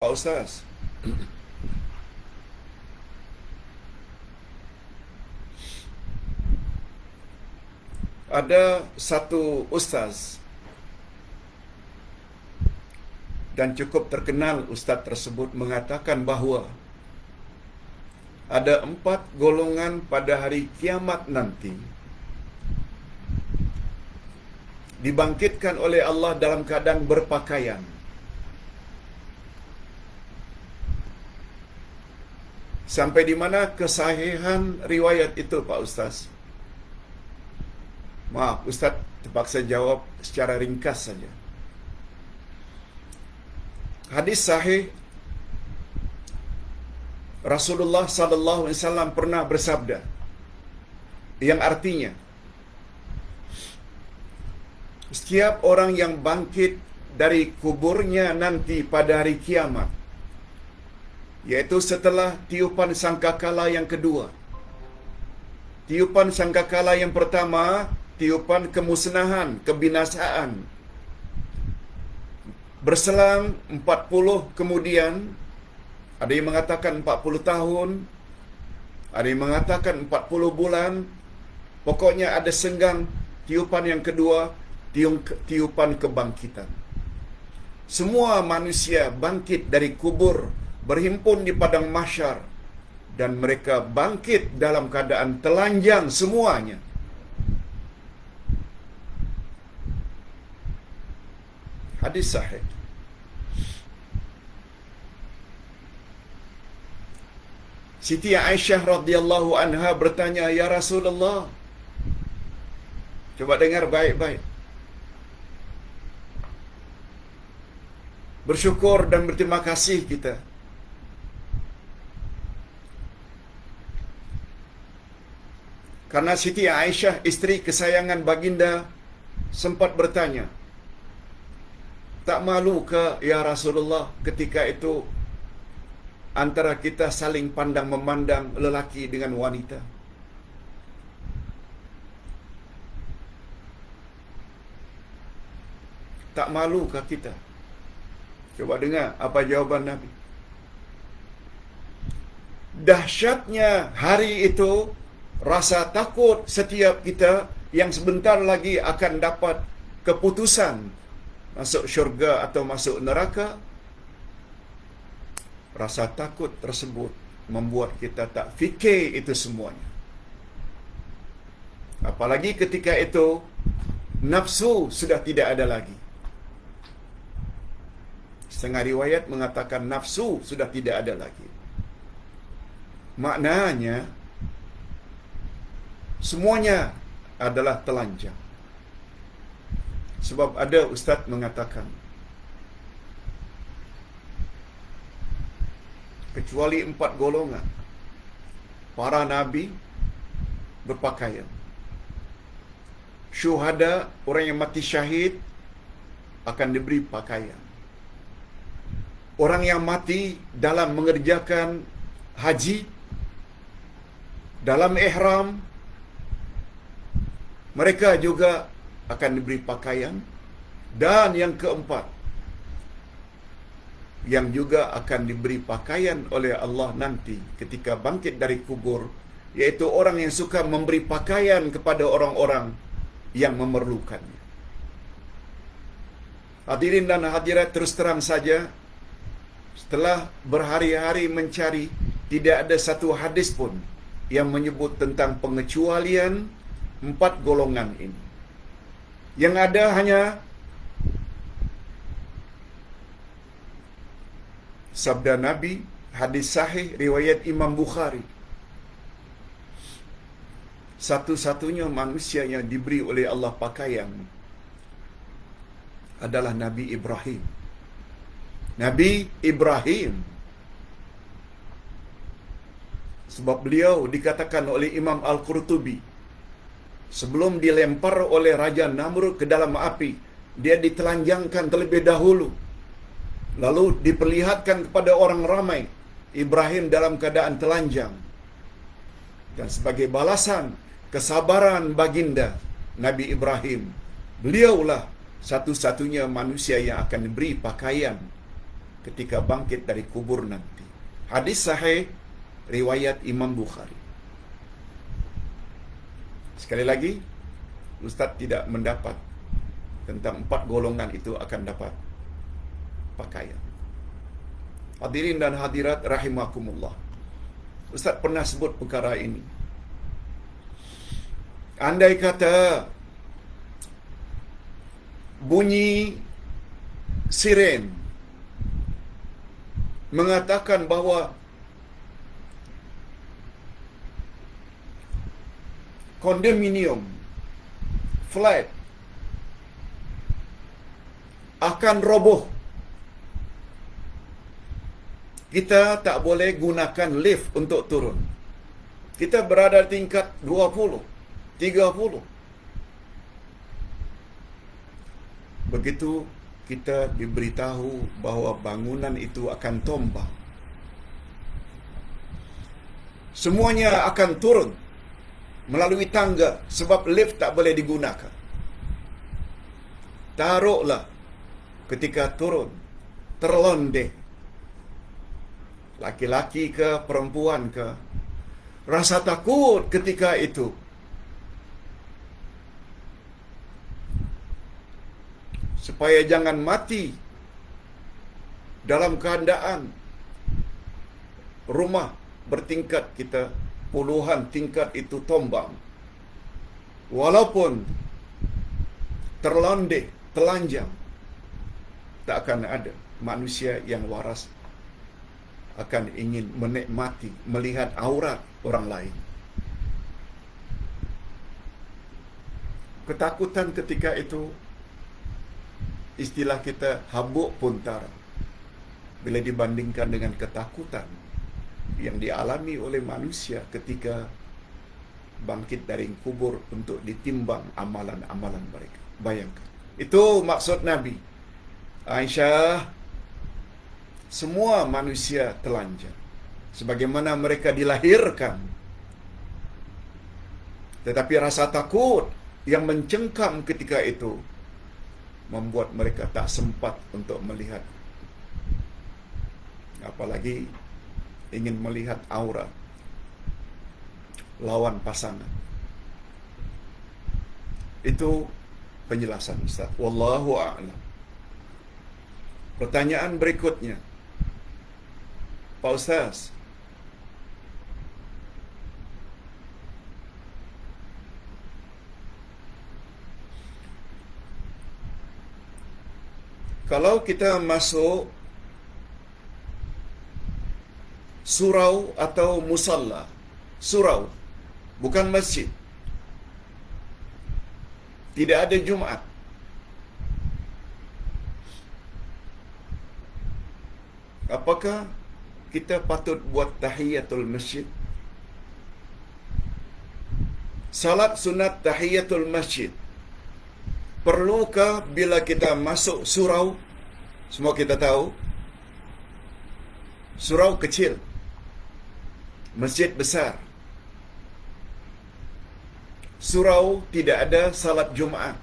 Pak Ustaz, ada satu ustaz dan cukup terkenal ustaz tersebut mengatakan bahawa ada 4 golongan pada hari kiamat nanti dibangkitkan oleh Allah dalam keadaan berpakaian. Sampai di mana kesahihan riwayat itu, Pak Ustaz? Maaf, Ustaz terpaksa jawab secara ringkas saja. Hadis sahih, Rasulullah sallallahu alaihi wasallam pernah bersabda yang artinya setiap orang yang bangkit dari kuburnya nanti pada hari kiamat, yaitu setelah tiupan sangkakala yang kedua. Tiupan sangkakala yang pertama, tiupan kemusnahan, kebinasaan. Berselang 40 kemudian, ada yang mengatakan 40 tahun, ada yang mengatakan 40 bulan, pokoknya ada senggang tiupan yang kedua, tiupan kebangkitan. Semua manusia bangkit dari kubur, berhimpun di padang mahsyar, dan mereka bangkit dalam keadaan telanjang semuanya. Hadis sahih. Siti Aisyah radhiyallahu anha bertanya, "Ya Rasulullah," coba dengar baik-baik. Bersyukur dan berterima kasih kita. Karena Siti Aisyah, isteri kesayangan baginda, sempat bertanya, "Tak malu ke ya Rasulullah ketika itu antara kita saling pandang memandang lelaki dengan wanita?" Tak malu ke kita? Coba dengar apa jawaban Nabi. Dahsyatnya hari itu, rasa takut setiap kita yang sebentar lagi akan dapat keputusan masuk syurga atau masuk neraka. Rasa takut tersebut membuat kita tak fikir itu semuanya. Apalagi ketika itu nafsu sudah tidak ada lagi. Setengah riwayat mengatakan nafsu sudah tidak ada lagi. Maknanya semuanya adalah telanjang. Sebab ada ustaz mengatakan, kecuali 4 golongan, para nabi berpakaian, syuhada, orang yang mati syahid, akan diberi pakaian. Orang yang mati dalam mengerjakan haji, dalam ihram, mereka juga akan diberi pakaian. Dan yang keempat, yang juga akan diberi pakaian oleh Allah nanti ketika bangkit dari kubur, yaitu orang yang suka memberi pakaian kepada orang-orang yang memerlukannya. Hadirin dan hadirat, terus terang saja, setelah berhari-hari mencari, tidak ada satu hadis pun yang menyebut tentang pengecualian 4 golongan ini. Yang ada hanya sabda Nabi, hadis sahih riwayat Imam Bukhari. Satu-satunya manusia yang diberi oleh Allah pakaian adalah Nabi Ibrahim. Nabi Ibrahim. Sebab beliau dikatakan oleh Imam Al-Qurtubi, sebelum dilempar oleh Raja Namrud ke dalam api, dia ditelanjangkan terlebih dahulu, lalu diperlihatkan kepada orang ramai Ibrahim dalam keadaan telanjang. Dan sebagai balasan kesabaran baginda Nabi Ibrahim, beliaulah satu-satunya manusia yang akan diberi pakaian ketika bangkit dari kubur nanti. Hadis sahih riwayat Imam Bukhari. Sekali lagi, Ustaz tidak mendapat tentang 4 golongan itu akan dapat pakaian. Hadirin dan hadirat rahimakumullah. Ustaz pernah sebut perkara ini. Andai kata bunyi siren mengatakan bahawa kondominium, flat akan roboh, kita tak boleh gunakan lift untuk turun. Kita berada tingkat 20, 30. Begitu kita diberitahu bahawa bangunan itu akan tumbang, semuanya akan turun melalui tangga sebab lift tak boleh digunakan. Taruhlah ketika turun, terlondeh, laki-laki ke perempuan ke, rasa takut ketika itu. Supaya jangan mati dalam keadaan rumah bertingkat kita, puluhan tingkat itu tombang. Walaupun terlondeh, telanjang, tak akan ada manusia yang waras akan ingin menikmati, melihat aurat orang lain. Ketakutan ketika itu, istilah kita habuk puntara, bila dibandingkan dengan ketakutan yang dialami oleh manusia ketika bangkit dari kubur untuk ditimbang amalan-amalan mereka. Bayangkan. Itu maksud Nabi. Aisyah, semua manusia telanjang sebagaimana mereka dilahirkan. Tetapi rasa takut yang mencengkam ketika itu membuat mereka tak sempat untuk melihat, apalagi ingin melihat aurat lawan pasangan. Itu penjelasan Ustaz. Wallahu a'lam. Pertanyaan berikutnya, Pak Ustaz, kalau kita masuk surau atau musalla, surau bukan masjid, tidak ada Jumaat, apakah kita patut buat tahiyatul masjid? Salat sunat tahiyatul masjid perlukah bila kita masuk surau? Semua kita tahu, surau kecil, masjid besar. Surau tidak ada salat Jumaat,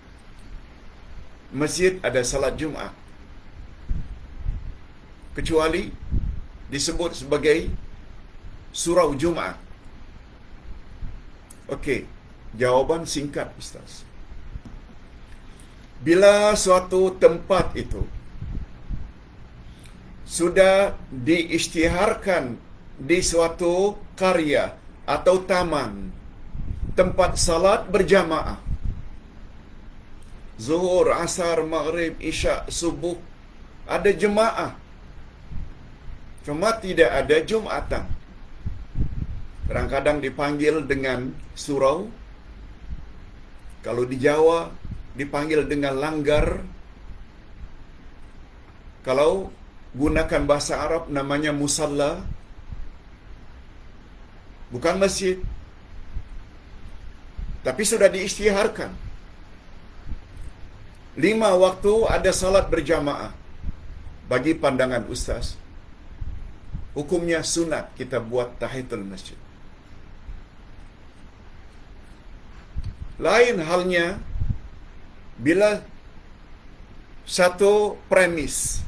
masjid ada salat Jumaat, kecuali disebut sebagai surau Jumaat. Okey, jawapan singkat Ustaz. Bila suatu tempat itu sudah diisytiharkan di suatu karya atau taman, tempat salat berjamaah, Zuhur, Asar, Maghrib, Isyak, Subuh, ada jemaah, cuma tidak ada Jumatan. Kadang-kadang dipanggil dengan surau, kalau di Jawa dipanggil dengan langgar, kalau gunakan bahasa Arab namanya musalla, bukan masjid, tapi sudah diisytiharkan. 5 waktu ada salat berjamaah. Bagi pandangan Ustaz, hukumnya sunat kita buat tahiyatul masjid. Lain halnya bila satu premis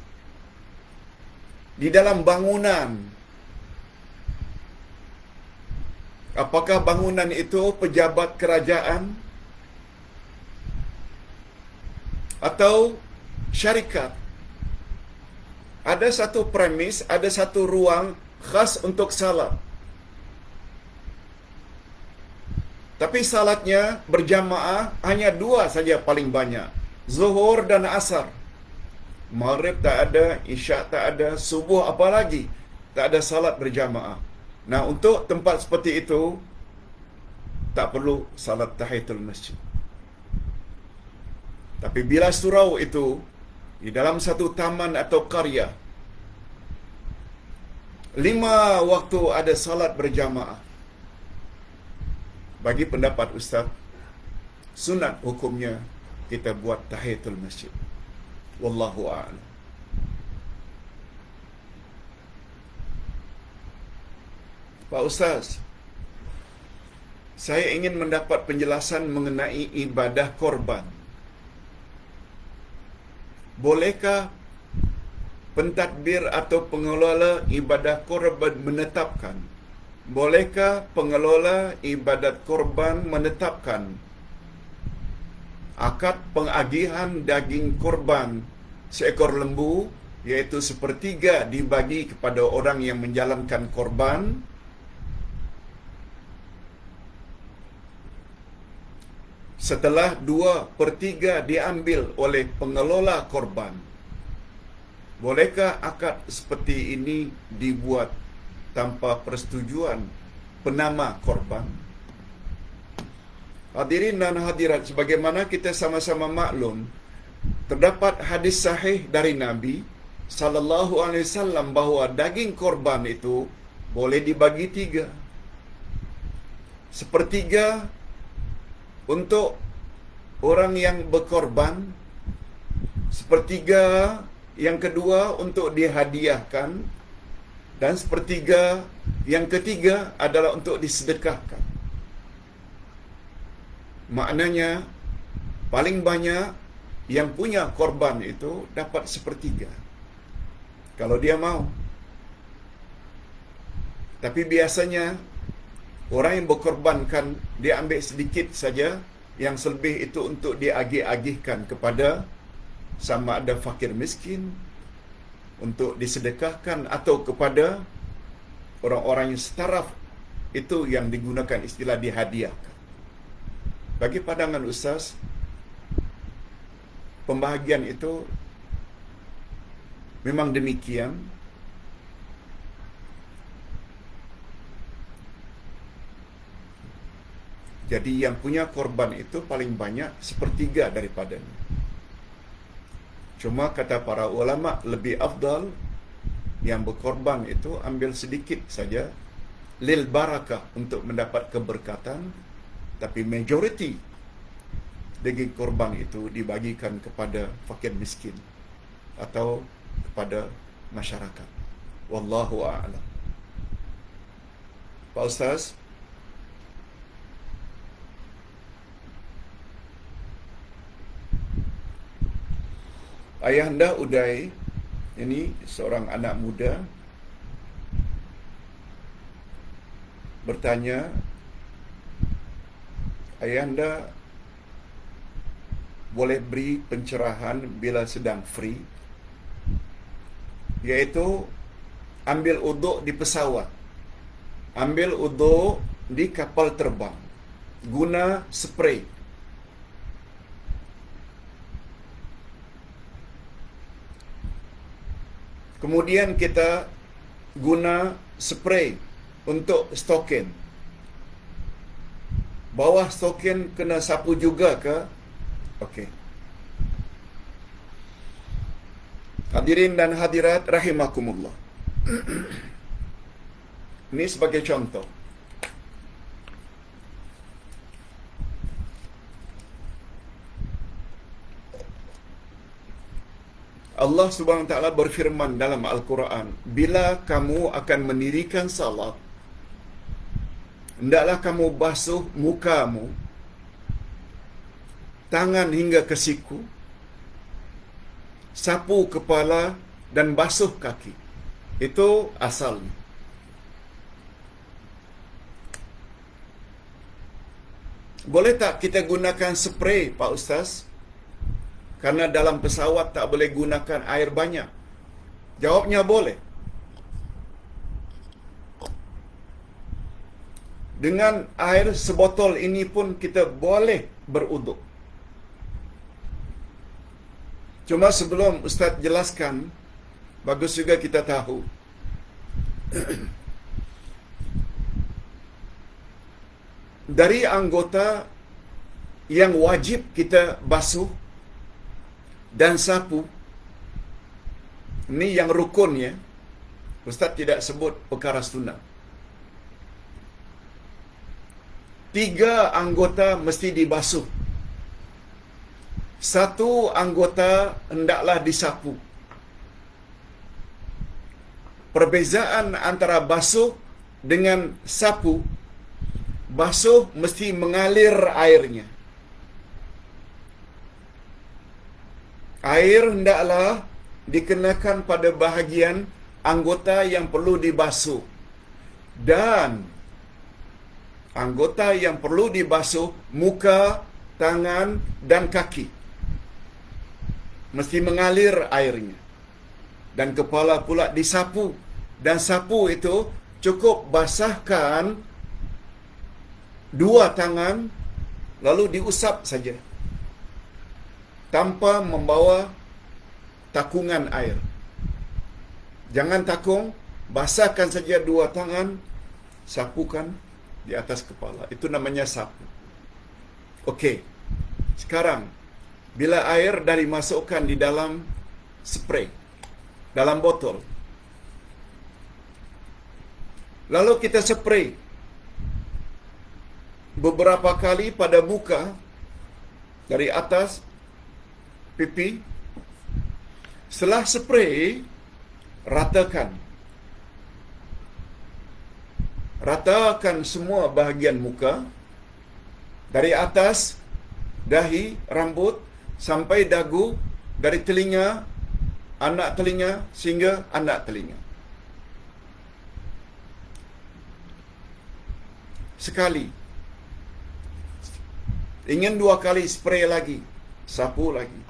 di dalam bangunan. Apakah bangunan itu pejabat kerajaan atau syarikat? Ada satu premis, ada satu ruang khas untuk salat. Tapi salatnya berjamaah hanya 2 saja paling banyak. Zuhur dan Asar. Maghrib tak ada, Isyak tak ada, Subuh apa lagi? Tak ada salat berjamaah. Nah, untuk tempat seperti itu, tak perlu salat tahiyatul masjid. Tapi bila surau itu, di dalam satu taman atau karya, 5 waktu ada salat berjamaah. Bagi pendapat Ustaz, sunat hukumnya kita buat tahiyatul masjid. Wallahu a'lam. Pak Ustaz, saya ingin mendapat penjelasan mengenai ibadah korban. Bolehkah pentadbir atau pengelola ibadah korban menetapkan? Bolehkah pengelola ibadat korban menetapkan akad pengagihan daging korban seekor lembu, iaitu 1/3 dibagi kepada orang yang menjalankan korban, setelah 2/3 diambil oleh pengelola korban? Bolehkah akad seperti ini dibuat tanpa persetujuan penama korban? Hadirin dan hadirat, sebagaimana kita sama-sama maklum, terdapat hadis sahih dari Nabi sallallahu alaihi wasallam bahawa daging korban itu boleh dibagi 3. 1/3 untuk orang yang berkorban, 1/3 yang kedua untuk dihadiahkan, dan 1/3 yang ketiga adalah untuk disedekahkan. Maknanya paling banyak yang punya korban itu dapat 1/3 kalau dia mau. Tapi biasanya orang yang berkorbankan dia ambil sedikit saja, yang selebih itu untuk diagih-agihkan kepada sama ada fakir miskin, untuk disedekahkan, atau kepada orang-orang yang setaraf. Itu yang digunakan istilah dihadiahkan. Bagi pandangan Ustaz, pembahagian itu memang demikian. Jadi yang punya korban itu paling banyak 1/3 daripadanya. Cuma kata para ulama, lebih afdal yang berkorban itu ambil sedikit saja, lil barakah, untuk mendapat keberkatan. Tapi majoriti daging korban itu dibagikan kepada fakir miskin atau kepada masyarakat. Wallahu a'lam. Pak Ustaz, Ayahanda Uday, ini seorang anak muda, bertanya, Ayahanda boleh beri pencerahan bila sedang free, iaitu ambil uduk di pesawat, ambil uduk di kapal terbang, guna spray. Kemudian kita guna spray untuk stokin. Bawah stokin kena sapu juga ke? Okey. Hadirin dan hadirat rahimakumullah. Ini sebagai contoh. Allah Subhanahu wa taala berfirman dalam Al-Quran, bila kamu akan mendirikan salat, hendaklah kamu basuh mukamu, tangan hingga ke siku, sapu kepala dan basuh kaki. Itu asalnya. Boleh tak kita gunakan spray, Pak Ustaz? Karena dalam pesawat tak boleh gunakan air banyak. Jawabnya boleh. Dengan air sebotol ini pun kita boleh beruduk. Cuma sebelum Ustaz jelaskan, bagus juga kita tahu. Dari anggota yang wajib kita basuh dan sapu, ini yang rukunnya, Ustaz tidak sebut perkara sunnah. 3 anggota mesti dibasuh. 1 anggota hendaklah disapu. Perbezaan antara basuh dengan sapu, basuh mesti mengalir airnya. Air hendaklah dikenakan pada bahagian anggota yang perlu dibasuh. Dan anggota yang perlu dibasuh, muka, tangan, dan kaki. Mesti mengalir airnya. Dan kepala pula disapu. Dan sapu itu cukup basahkan 2 tangan, lalu diusap saja, tanpa membawa takungan air. Jangan takung, basahkan saja 2 tangan, sapukan di atas kepala. Itu namanya sapu. Okey. Sekarang, bila air dah dimasukkan di dalam spray, dalam botol, lalu kita spray beberapa kali pada muka, dari atas pipi. Setelah spray, ratakan semua bahagian muka, dari atas dahi, rambut, sampai dagu, dari telinga, anak telinga, sehingga anak telinga. Sekali. Ingin 2 kali, spray lagi, sapu lagi.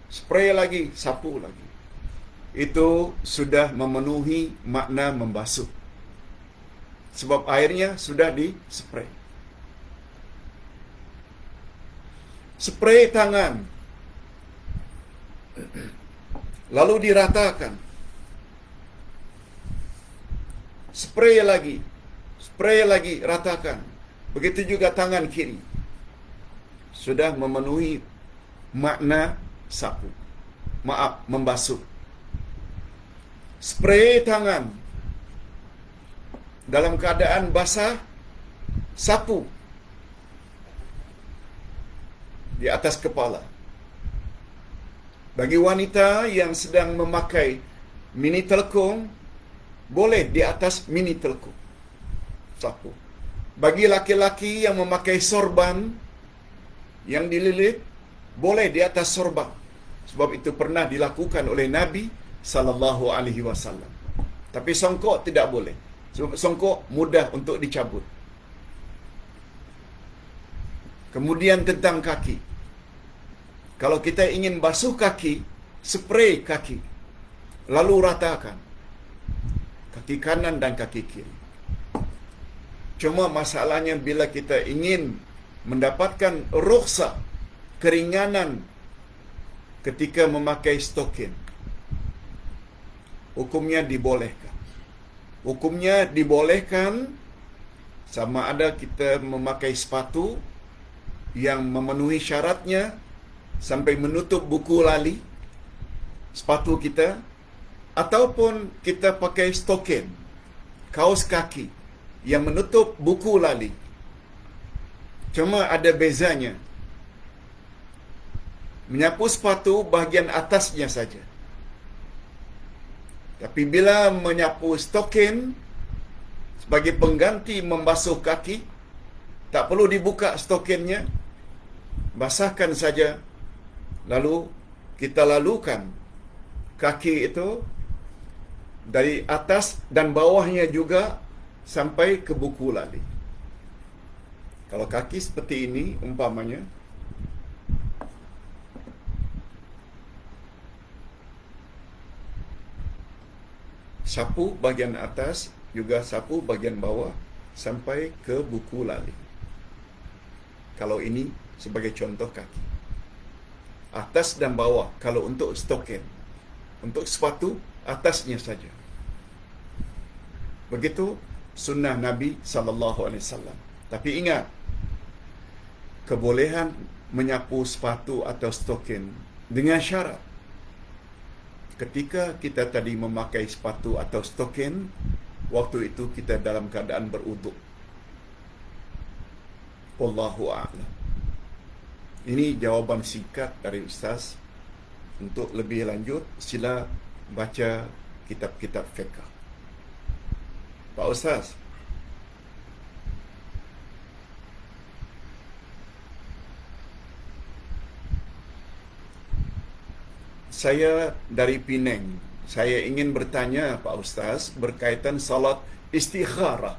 Spray lagi, sapu lagi. Itu sudah memenuhi makna membasuh. Sebab airnya sudah di-spray. Spray tangan, lalu diratakan. Spray lagi, ratakan. Begitu juga tangan kiri. Sudah memenuhi makna sapu. Membasuh. Spray tangan, dalam keadaan basah, sapu di atas kepala. Bagi wanita yang sedang memakai mini telekung, boleh di atas mini telekung, sapu. Bagi laki-laki yang memakai sorban yang dililit, boleh di atas sorban. Sebab itu pernah dilakukan oleh Nabi sallallahu alaihi wasallam. Tapi songkok tidak boleh. Sebab songkok mudah untuk dicabut. Kemudian tentang kaki. Kalau kita ingin basuh kaki, spray kaki, lalu ratakan kaki kanan dan kaki kiri. Cuma masalahnya bila kita ingin mendapatkan rukhsah, keringanan ketika memakai stokin, hukumnya dibolehkan. Hukumnya dibolehkan sama ada kita memakai sepatu yang memenuhi syaratnya sampai menutup buku lali sepatu kita, ataupun kita pakai stokin, kaos kaki yang menutup buku lali. Cuma ada bezanya. Menyapu sepatu bahagian atasnya saja. Tapi bila menyapu stokin sebagai pengganti membasuh kaki, tak perlu dibuka stokinnya, basahkan saja, lalu kita lalukan kaki itu dari atas dan bawahnya juga sampai ke buku lali. Kalau kaki seperti ini umpamanya, sapu bagian atas juga sapu bagian bawah sampai ke buku lali. Kalau ini sebagai contoh kaki. Atas dan bawah kalau untuk stokin. Untuk sepatu, atasnya saja. Begitu sunnah Nabi SAW. Tapi ingat, kebolehan menyapu sepatu atau stokin dengan syarat. Ketika kita tadi memakai sepatu atau stokin, waktu itu kita dalam keadaan beruduk. Wallahu a'lam. Ini jawapan singkat dari Ustaz. Untuk lebih lanjut, sila baca kitab-kitab fiqh. Pak Ustaz. Saya dari Penang. Saya ingin bertanya Pak Ustaz berkaitan salat istikharah.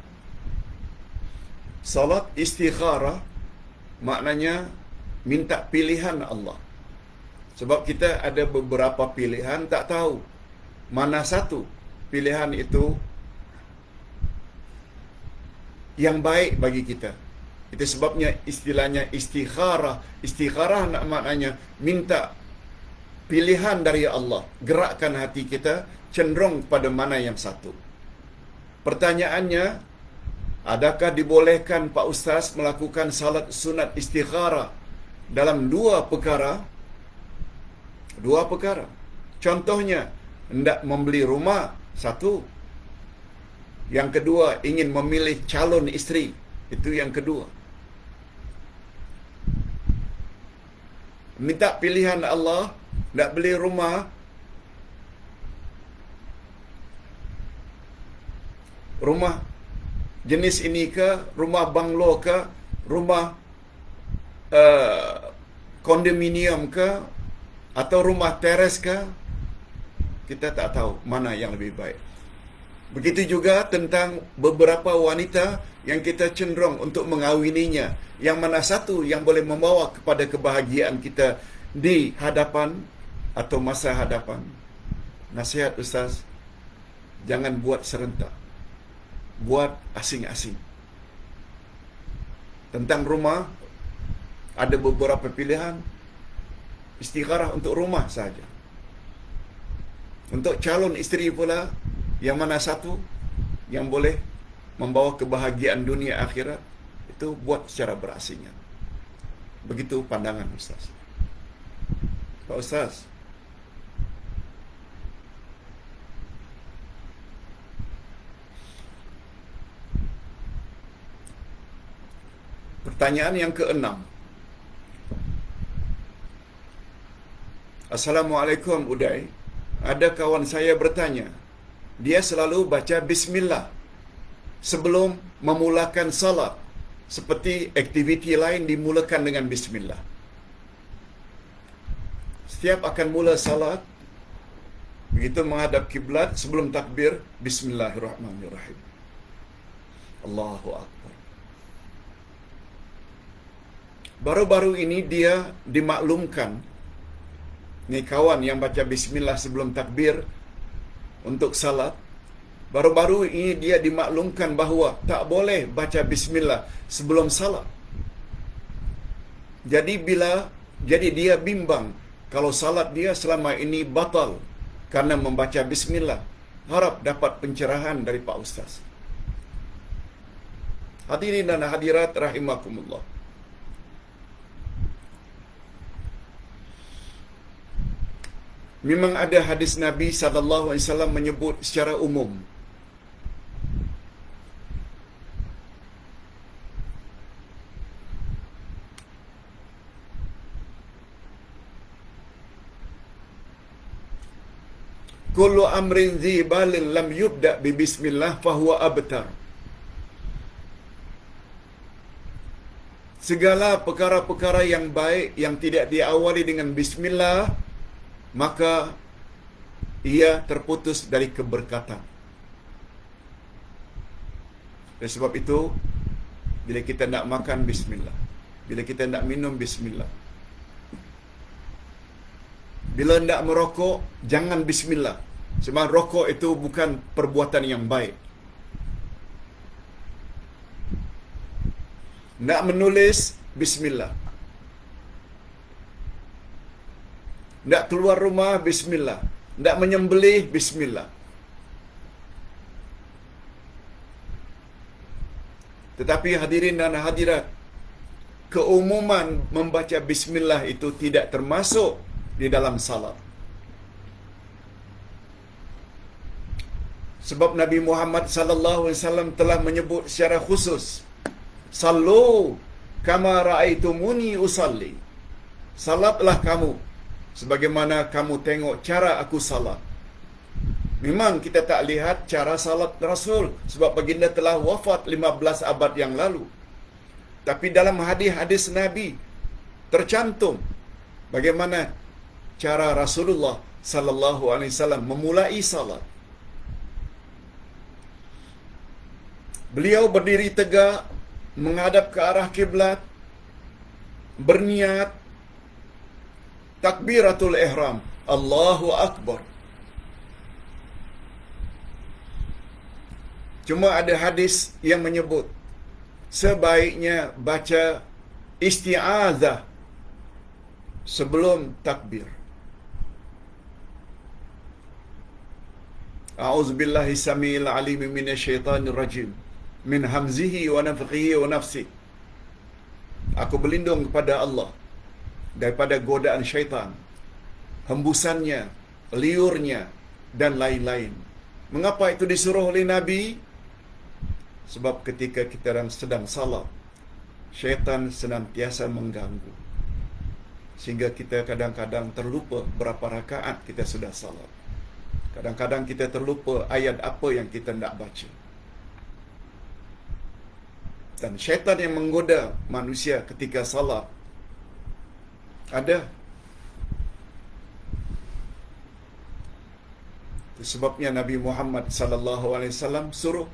Salat istikharah maknanya minta pilihan Allah. Sebab kita ada beberapa pilihan, tak tahu mana satu pilihan itu yang baik bagi kita. Itu sebabnya istilahnya istikharah. Istikharah maknanya minta pilihan dari Allah. Gerakkan hati kita cenderung pada mana yang satu. Pertanyaannya, adakah dibolehkan Pak Ustaz melakukan salat sunat istikharah dalam dua perkara? Dua perkara. Contohnya, hendak membeli rumah, satu. Yang kedua, ingin memilih calon isteri. Itu yang kedua. Minta pilihan Allah, nak beli rumah, rumah jenis ini ke, rumah banglo ke, rumah kondominium ke, atau rumah teres ke, kita tak tahu mana yang lebih baik. Begitu juga tentang beberapa wanita yang kita cenderung untuk mengawininya. Yang mana satu yang boleh membawa kepada kebahagiaan kita di hadapan atau masa hadapan. Nasihat Ustaz, jangan buat serentak. Buat asing-asing. Tentang rumah, ada beberapa pilihan. Istikharah untuk rumah saja. Untuk calon isteri pula, yang mana satu yang boleh membawa kebahagiaan dunia akhirat, itu buat secara berasingan. Begitu pandangan Ustaz. Pak Ustaz. Pertanyaan yang keenam. Assalamualaikum Uday. Ada kawan saya bertanya, dia selalu baca bismillah sebelum memulakan salat, seperti aktiviti lain dimulakan dengan bismillah. Setiap akan mula salat, begitu menghadap kiblat, sebelum takbir, bismillahirrahmanirrahim. Allahu Akbar. Baru-baru ini dia dimaklumkan, ni kawan yang baca bismillah sebelum takbir untuk salat, baru-baru ini dia dimaklumkan bahawa tak boleh baca bismillah sebelum salat. Jadi dia bimbang kalau salat dia selama ini batal karena membaca bismillah. Harap dapat pencerahan dari Pak Ustaz. Hadirin dan hadirat rahimakumullah. Memang ada hadis Nabi SAW menyebut secara umum, kullu amrin dhi balin lam yubda bi bismillah fahuwa abtar. Segala perkara-perkara yang baik yang tidak diawali dengan bismillah, maka ia terputus dari keberkatan. Dan sebab itu, bila kita nak makan, bismillah. Bila kita nak minum, bismillah. Bila nak merokok, jangan bismillah. Sebab rokok itu bukan perbuatan yang baik. Nak menulis, bismillah. Nak keluar rumah, bismillah. Nak menyembelih, bismillah. Tetapi hadirin dan hadirat, keumuman membaca bismillah itu tidak termasuk di dalam salat. Sebab Nabi Muhammad sallallahu alaihi wasallam telah menyebut secara khusus, "Sallu kama raaitumuni usalli." Salatlah kamu sebagaimana kamu tengok cara aku salat. Memang kita tak lihat cara salat Rasul sebab baginda telah wafat 15 abad yang lalu. Tapi dalam hadis-hadis Nabi tercantum bagaimana cara Rasulullah sallallahu alaihi wasallam memulai salat. Beliau berdiri tegak menghadap ke arah kiblat, berniat takbiratul ihram, Allahu Akbar. Cuma ada hadis yang menyebut sebaiknya baca isti'azah sebelum takbir. A'udzubillahi samiil alim minasyaitanir rajim min hamzihi wa nafthihi wa nafsi. Aku berlindung kepada Allah daripada godaan syaitan, hembusannya, liurnya dan lain-lain. Mengapa itu disuruh oleh Nabi? Sebab ketika kita sedang salat, syaitan senantiasa mengganggu. Sehingga kita kadang-kadang terlupa berapa rakaat kita sudah salat. Kadang-kadang kita terlupa ayat apa yang kita nak baca. Dan syaitan yang menggoda manusia ketika salat ada. Itu sebabnya Nabi Muhammad sallallahu alaihi wasallam suruh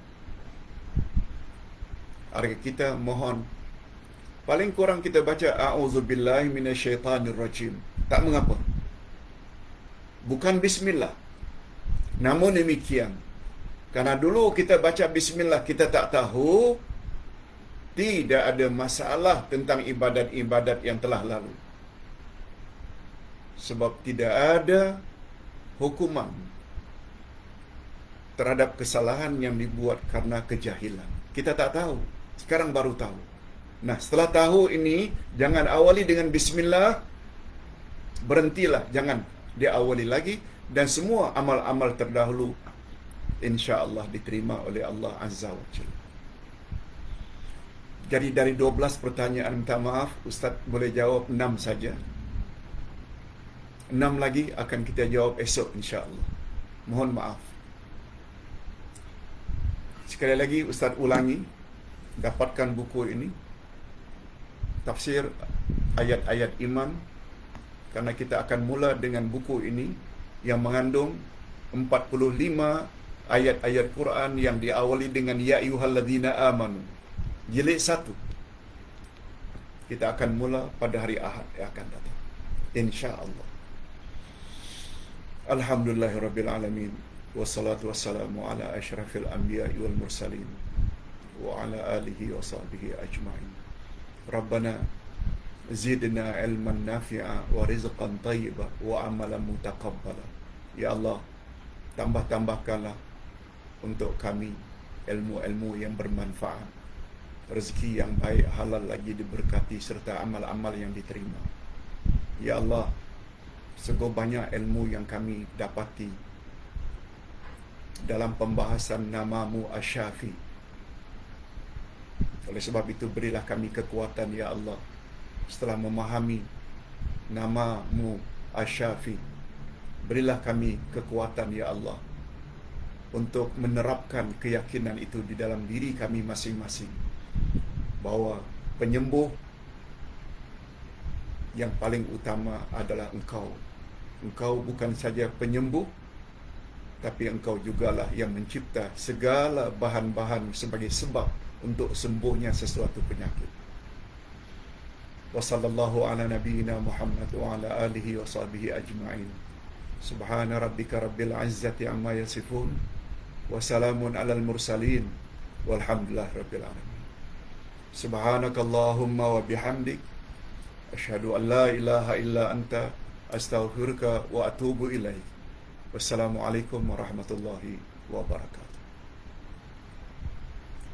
hari kita mohon paling kurang kita baca a'udzubillahi minasyaitanir rajim. Tak mengapa. Bukan bismillah. Namun demikian, karena dulu kita baca bismillah kita tak tahu, tidak ada masalah tentang ibadat-ibadat yang telah lalu. Sebab tidak ada hukuman terhadap kesalahan yang dibuat karena kejahilan. Kita tak tahu. Sekarang baru tahu. Nah, setelah tahu ini, jangan awali dengan bismillah. Berhentilah. Jangan diawali lagi. Dan semua amal-amal terdahulu insya-Allah diterima oleh Allah Azza wa Jalla. Jadi dari 12 pertanyaan, minta maaf, Ustaz boleh jawab 6 saja. 6 lagi akan kita jawab esok insya-Allah. Mohon maaf. Sekali lagi Ustaz ulangi, dapatkan buku ini, tafsir ayat-ayat iman, karena kita akan mula dengan buku ini yang mengandung 45 ayat-ayat Quran yang diawali dengan ya ayyuhalladzina amanu. Jilid 1. Kita akan mula pada hari Ahad yang akan datang, insya-Allah. Alhamdulillahirabbil alamin. Wassalatu wassalamu ala asyrafil anbiya'i wal mursalin wa ala alihi wa sahbihi ajma'in. Rabbana zidna ilman nafi'a wa rizqan thayyiba wa amalan mutaqabbala. Ya Allah, tambah-tambahkanlah untuk kami ilmu-ilmu yang bermanfaat, rezeki yang baik, halal lagi diberkati, serta amal-amal yang diterima. Ya Allah, sungguh banyak ilmu yang kami dapati dalam pembahasan nama-Mu Asy-Syafi. Oleh sebab itu berilah kami kekuatan ya Allah, setelah memahami nama-Mu Asy-Syafi, berilah kami kekuatan ya Allah untuk menerapkan keyakinan itu di dalam diri kami masing-masing, bahawa penyembuh yang paling utama adalah Engkau. Engkau bukan saja penyembuh, tapi Engkau jugalah yang mencipta segala bahan-bahan sebagai sebab untuk sembuhnya sesuatu penyakit. Wa sallallahu ala nabiyyina Muhammad wa ala alihi wa sahbihi ajma'in. Subhana rabbika rabbil izzati amma yasifun wa salamun alal mursalin walhamdulillah rabbil alamin. Subhanakallahumma wa bihamdik asyhadu an la ilaha illa anta astaghfiruka wa atubu ilaik. Wassalamualaikum warahmatullahi wabarakatuh.